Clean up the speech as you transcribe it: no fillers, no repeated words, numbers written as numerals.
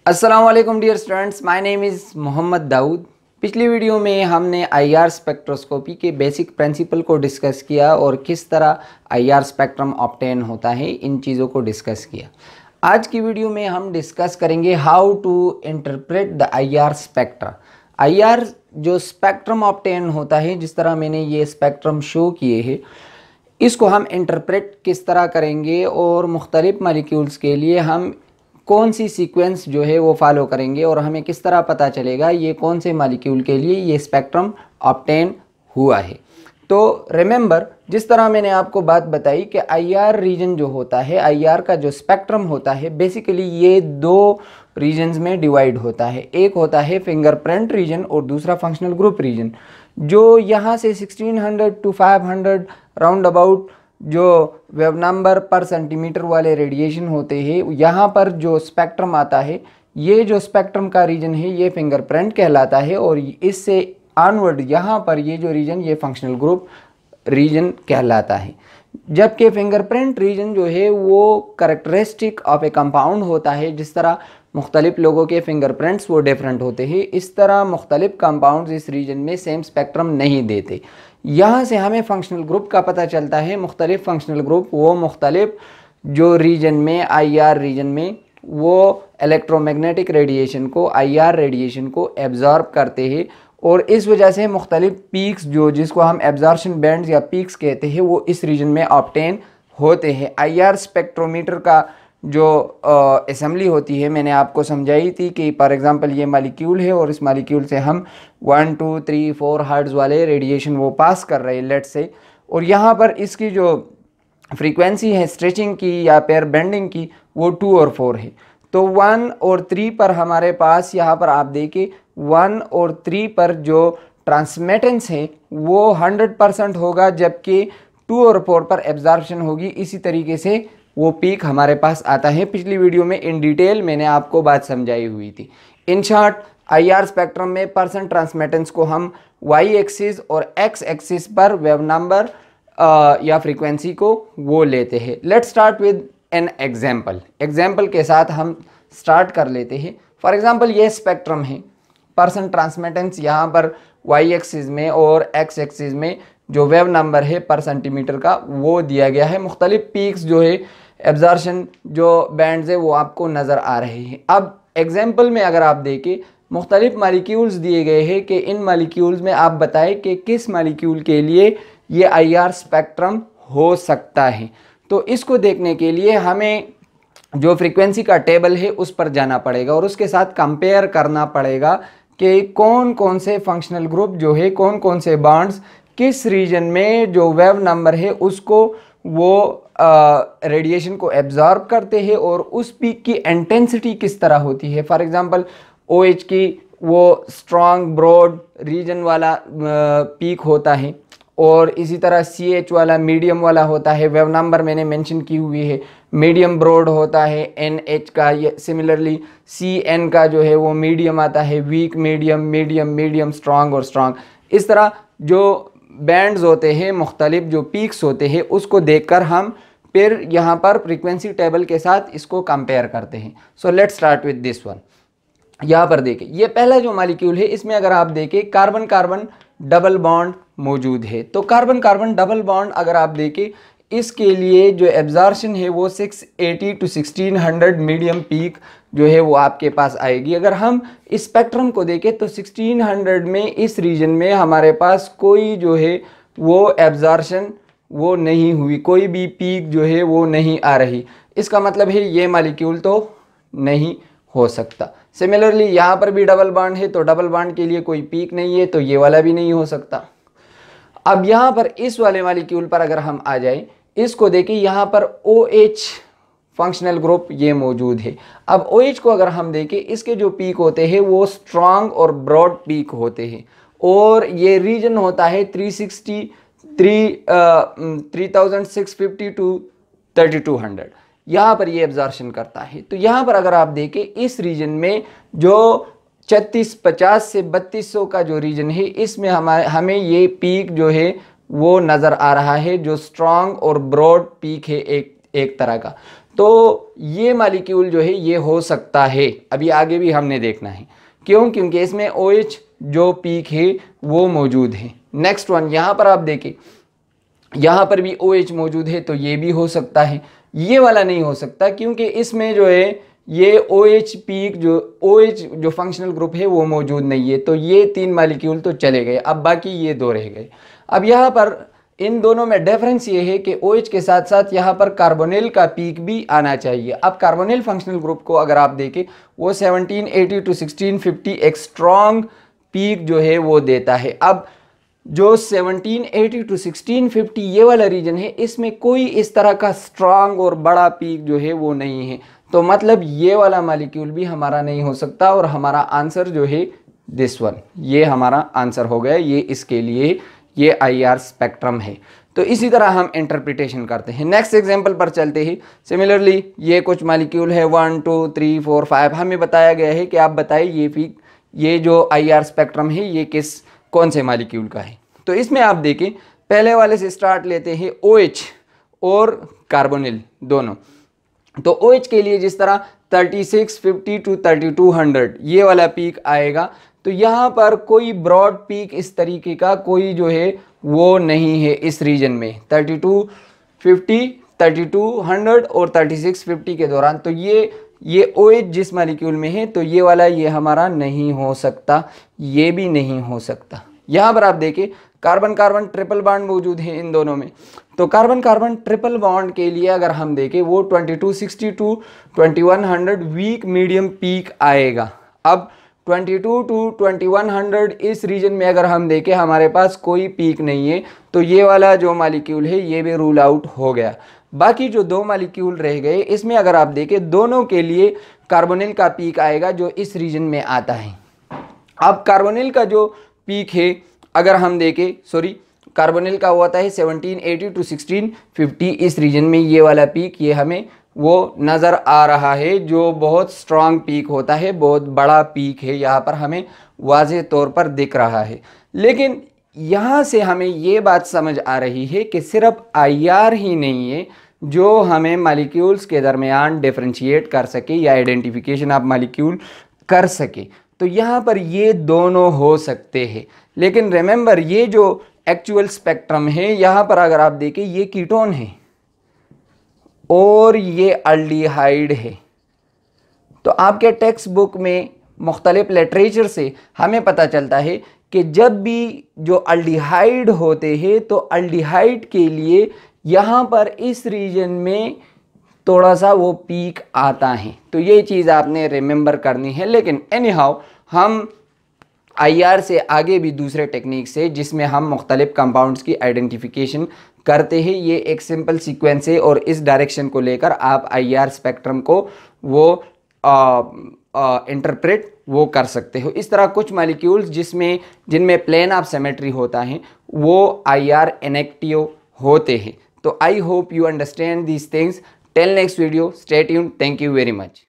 अस्सलाम वालेकुम dear students, my name is Mohammad Dawood. पिछली वीडियो में हमने आईआर स्पेक्ट्रोस्कोपी के बेसिक प्रिंसिपल को डिस्कस किया और किस तरह आईआर स्पेक्ट्रम ऑब्टेन होता है, इन चीज़ों को डिस्कस किया। आज की वीडियो में हम डिस्कस करेंगे how to interpret the IR spectra. IR जो स्पेक्ट्रम ऑब्टेन होता है, जिस तरह मैंने ये स्पेक्ट्रम शो किए हैं, इसको हम इंटरप्रेट किस तरह करेंगे और मुख्तलिफ मॉलिक्यूल्स के लिए हम कौन सी सीक्वेंस जो है वो फॉलो करेंगे और हमें किस तरह पता चलेगा ये कौन से मॉलिक्यूल के लिए ये स्पेक्ट्रम ऑब्टेन हुआ है। तो रिमेंबर, जिस तरह मैंने आपको बात बताई कि आईआर रीजन जो होता है, आईआर का जो स्पेक्ट्रम होता है, बेसिकली ये दो रीजन्स में डिवाइड होता है। एक होता है फिंगरप्रिंट रीजन और दूसरा फंक्शनल ग्रुप रीजन। जो यहाँ से 1600 टू 500 राउंड अबाउट जो वेव नंबर पर सेंटीमीटर वाले रेडिएशन होते हैं, यहाँ पर जो स्पेक्ट्रम आता है, ये जो स्पेक्ट्रम का रीजन है ये फिंगरप्रिंट कहलाता है और इससे ऑनवर्ड यहाँ पर ये जो रीजन ये फंक्शनल ग्रुप रीजन कहलाता है। जबकि फिंगरप्रिंट रीजन जो है वो करेक्टरिस्टिक ऑफ ए कंपाउंड होता है। जिस तरह मुख्तलिफ लोगों के फिंगरप्रिंट्स वो डिफरेंट होते हैं, इस तरह मुख्तलिफ कंपाउंड्स इस रीजन में सेम स्पेक्ट्रम नहीं देते। यहाँ से हमें फंक्शनल ग्रुप का पता चलता है। मुख्तलिफ फंक्शनल ग्रुप वो मुख्तलिफ जो रीजन में, आईआर रीजन में, वो इलेक्ट्रोमैग्नेटिक रेडिएशन को, आईआर रेडिएशन को एब्जॉर्ब करते हैं और इस वजह से मुख्तलिफ पीक्स जो जिसको हम एब्जॉर्प्शन बैंड्स या पीक्स कहते हैं वो इस रीजन में ऑब्टेन होते हैं। आईआर स्पेक्ट्रोमीटर का जो असेंबली होती है, मैंने आपको समझाई थी कि फॉर एग्जांपल ये मॉलिक्यूल है और इस मॉलिक्यूल से हम 1 2 3 4 हर्ट्ज़ वाले रेडिएशन वो पास कर रहे हैं लेट से, और यहाँ पर इसकी जो फ्रीक्वेंसी है स्ट्रेचिंग की या पेयर बेंडिंग की वो 2 और 4 है। तो 1 और 3 पर हमारे पास यहाँ पर आप देखिए 1 और 3 पर जो ट्रांसमिटेंस है वो 100% होगा, जबकि 2 और 4 पर एब्जॉर्प्शन होगी। इसी तरीके से वो पीक हमारे पास आता है। पिछली वीडियो में इन डिटेल मैंने आपको बात समझाई हुई थी। इन शॉर्ट, आईआर स्पेक्ट्रम में परसेंट ट्रांसमिटेंस को हम वाई एक्सिस और एक्स एक्सिस पर वेव नंबर या फ्रीक्वेंसी को वो लेते हैं। Let's start with an example. Example के साथ हम स्टार्ट कर लेते हैं। फॉर एग्जाम्पल ये स्पेक्ट्रम है, परसेंट ट्रांसमिटेंस यहाँ पर वाई एक्सिस में और एक्स एक्सिस में जो वेव नंबर है पर सेंटीमीटर का वो दिया गया है। मुख्तलिफ पीक्स जो है, एब्जॉर्प्शन जो बैंड्स है वो आपको नज़र आ रहे हैं। अब एग्जाम्पल में अगर आप देखें, मुख्तलिफ मालिक्यूल्स दिए गए हैं कि इन मालिक्यूल्स में आप बताएं कि किस मालिक्यूल के लिए ये आईआर स्पेक्ट्रम हो सकता है। तो इसको देखने के लिए हमें जो फ्रीक्वेंसी का टेबल है उस पर जाना पड़ेगा और उसके साथ कंपेयर करना पड़ेगा कि कौन कौन से फंक्शनल ग्रुप जो है, कौन कौन से बॉन्ड्स किस रीजन में जो वेव नंबर है उसको वो रेडिएशन को एब्जॉर्ब करते हैं और उस पीक की इंटेंसिटी किस तरह होती है। फॉर एग्जांपल OH की वो स्ट्रॉन्ग ब्रॉड रीजन वाला पीक होता है और इसी तरह CH वाला मीडियम वाला होता है। वेव नंबर मैंने मेंशन की हुई है, मीडियम ब्रॉड होता है NH का। ये सिमिलरली CN का जो है वो मीडियम आता है, weak medium, medium medium, strong और स्ट्रॉन्ग। इस तरह जो बैंड्स होते हैं, मुख्तलिफ जो पीक्स होते हैं, उसको देखकर हम फिर यहाँ पर फ्रीक्वेंसी टेबल के साथ इसको कंपेयर करते हैं। So let's start with this one. यहाँ पर देखें, ये पहला जो मॉलिक्यूल है इसमें अगर आप देखें कार्बन कार्बन डबल बॉन्ड मौजूद है। तो कार्बन कार्बन डबल बॉन्ड अगर आप देखें, इसके लिए जो एब्जॉर्प्शन है वो 680 टू 1600 मीडियम पीक जो है वो आपके पास आएगी। अगर हम स्पेक्ट्रम को देखें तो 1600 में इस रीजन में हमारे पास कोई जो है वो एब्जॉर्प्शन वो नहीं हुई, कोई भी पीक जो है वो नहीं आ रही। इसका मतलब है ये मॉलिक्यूल तो नहीं हो सकता। सिमिलरली यहाँ पर भी डबल बॉन्ड है तो डबल बॉन्ड के लिए कोई पीक नहीं है, तो ये वाला भी नहीं हो सकता। अब यहाँ पर इस वाले मॉलिक्यूल पर अगर हम आ जाएं, इसको देखें, यहाँ पर OH फंक्शनल ग्रुप ये मौजूद है। अब OH को अगर हम देखें, इसके जो पीक होते हैं वो स्ट्रॉन्ग और ब्रॉड पीक होते हैं और ये रीजन होता है 3650 टू 3200। यहाँ पर ये एब्जॉर्प्शन करता है। तो यहाँ पर अगर आप देखें, इस रीजन में जो 3650 से 3200 का जो रीजन है, इसमें हमें ये पीक जो है वो नज़र आ रहा है, जो स्ट्रॉन्ग और ब्रॉड पीक है एक तरह का। तो ये मालिक्यूल जो है ये हो सकता है, अभी आगे भी हमने देखना है। क्यों? क्योंकि इसमें OH जो पीक है वो मौजूद है। नेक्स्ट वन, यहाँ पर आप देखें, यहाँ पर भी OH मौजूद है, तो ये भी हो सकता है। ये वाला नहीं हो सकता क्योंकि इसमें जो है ये OH पीक जो फंक्शनल ग्रुप है वो मौजूद नहीं है। तो ये 3 मालिक्यूल तो चले गए, अब बाकी ये 2 रह गए। अब यहाँ पर इन दोनों में डिफरेंस ये है कि OH के साथ साथ यहाँ पर कार्बोनिल का पीक भी आना चाहिए। अब कार्बोनिल फंक्शनल ग्रुप को अगर आप देखें, वो 1780 to 1650 एक स्ट्रॉन्ग पीक जो है वो देता है। अब जो 1780 to 1650 ये वाला रीजन है, इसमें कोई इस तरह का स्ट्रॉन्ग और बड़ा पीक जो है वो नहीं है। तो मतलब ये वाला मालिक्यूल भी हमारा नहीं हो सकता, और हमारा आंसर जो है दिस वन, ये हमारा आंसर हो गया। ये इसके लिए ये IR स्पेक्ट्रम है। तो इसी तरह हम इंटरप्रिटेशन करते हैं। नेक्स्ट एग्जांपल पर चलते हैं। सिमिलरली ये कुछ मालिक्यूल है 1 2 3 4 5, हमें बताया गया है कि आप बताइए ये जो IR स्पेक्ट्रम है ये कौन से मालिक्यूल का है। तो इसमें आप देखें, पहले वाले से स्टार्ट लेते हैं, OH और कार्बोनिल दोनों। तो OH के लिए जिस तरह 3650 to 3200 ये वाला पीक आएगा, तो यहाँ पर कोई ब्रॉड पीक इस तरीके का कोई जो है वो नहीं है इस रीजन में 3250, 3200 और 3650 के दौरान। तो ये OH जिस मालिक्यूल में है, तो ये वाला ये हमारा नहीं हो सकता, ये भी नहीं हो सकता। यहाँ पर आप देखें, कार्बन कार्बन ट्रिपल बॉन्ड मौजूद है इन दोनों में। तो कार्बन कार्बन ट्रिपल बॉन्ड के लिए अगर हम देखें, वो 2260 to 2100 वीक मीडियम पीक आएगा। अब 22 to 2100 इस रीजन में अगर हम देखें, हमारे पास कोई पीक नहीं है, तो ये वाला जो मालिक्यूल है ये भी रूल आउट हो गया। बाकी जो 2 मालिक्यूल रह गए, इसमें अगर आप देखें, दोनों के लिए कार्बोनिल का पीक आएगा जो इस रीजन में आता है। अब कार्बोनिल का जो पीक है अगर हम देखें, कार्बोनिल का होता है 1780 to 1650 इस रीजन में, ये वाला पीक ये हमें वो नज़र आ रहा है, जो बहुत स्ट्रॉन्ग पीक होता है, बहुत बड़ा पीक है, यहाँ पर हमें वाज़ेह तौर पर दिख रहा है। लेकिन यहाँ से हमें ये बात समझ आ रही है कि सिर्फ IR ही नहीं है जो हमें मालिक्यूल्स के दरमियान डिफरेंशिएट कर सके या आइडेंटिफिकेशन ऑफ मालिक्यूल कर सके। तो यहाँ पर ये दोनों हो सकते हैं। लेकिन रिमेंबर, ये जो एक्चुअल स्पेक्ट्रम है, यहाँ पर अगर आप देखें, ये कीटोन है और ये अल्डिहाइड है। तो आपके टेक्स्ट बुक में मुख्तलिफ लिटरेचर से हमें पता चलता है कि जब भी जो अल्डिहाइड होते हैं, तो अल्डिहाइड के लिए यहाँ पर इस रीजन में थोड़ा सा वो पीक आता है। तो ये चीज़ आपने रिमेंबर करनी है। लेकिन एनी हाउ, हम IR से आगे भी दूसरे टेक्निक से, जिसमें हम मुख्तलिफ कंपाउंड्स की आइडेंटिफिकेशन करते हैं, ये एक सिंपल सीक्वेंस है, और इस डायरेक्शन को लेकर आप IR स्पेक्ट्रम को वो इंटरप्रेट वो कर सकते हो। इस तरह कुछ मॉलिक्यूल्स जिनमें प्लेन ऑफ सिमेट्री होता है, वो IR इनेक्टिव होते हैं। तो I hope you understand these things. Till next video, stay tuned. Thank you very much.